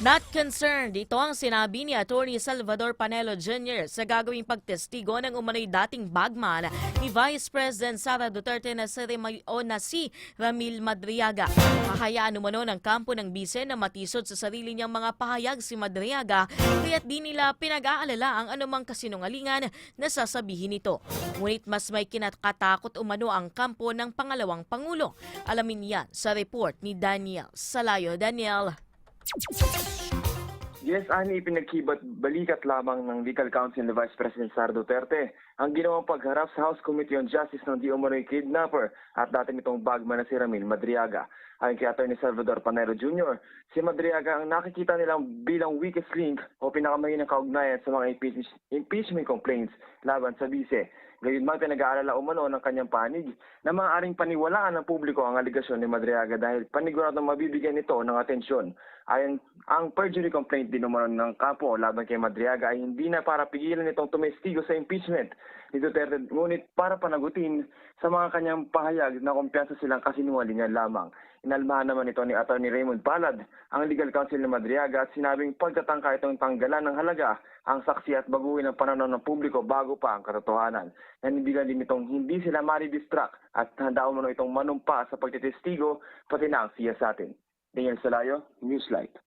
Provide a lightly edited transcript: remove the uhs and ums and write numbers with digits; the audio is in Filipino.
Not concerned, ito ang sinabi ni Atty. Salvador Panelo Jr. sa gagawing pagtestigo ng umano'y dating bagman ni Vice President Sara Duterte na si Ramil Madriaga. Hahayaan umano ng kampo ng bise na matisod sa sarili niyang mga pahayag si Madriaga, kaya't di nila pinag-aalala ang anumang kasinungalingan na sasabihin nito. Ngunit mas may kinakatakot umano ang kampo ng pangalawang pangulo. Alamin yan sa report ni Daniel Salayo. Daniel. Yes, Ani, ipinagkibat balikat lamang ng Legal Counsel ni Vice President Sara Duterte ang ginawang pagharap sa House Committee on Justice ng di umano'y kidnapper at dati nitong bagman na si Ramil Madriaga. Ayon kay Atty. Salvador Panelo Jr., si Madriaga ang nakikita nilang bilang weakest link o pinakamahinang kaugnayan sa mga impeachment complaints laban sa bise. Gayunman, pinag-aalala umano ng kanyang panig na maaaring paniwalaan ng publiko ang aligasyon ni Madriaga dahil paniguradong mabibigyan nito ng atensyon. Ayon, ang perjury complaint din umano ng kampo laban kay Madriaga ay hindi na para pigilan itong tumestigo sa impeachment ni Duterte, ngunit para panagutin sa mga kanyang pahayag na kumpiyansa silang kasinungalingan lamang. Inalmahan naman ito ni Atty. Raymond Palad, ang legal counsel ni Madriaga, at sinabing pagtatangka itong tanggalan ng halaga ang saksi at baguhin ang pananaw ng publiko bago pa ang katotohanan. Nanindigan din itong hindi sila maridistract at handa umano itong manumpa sa pagtitestigo pati na ang siya sa atin. Daniel Salayo, Newslight.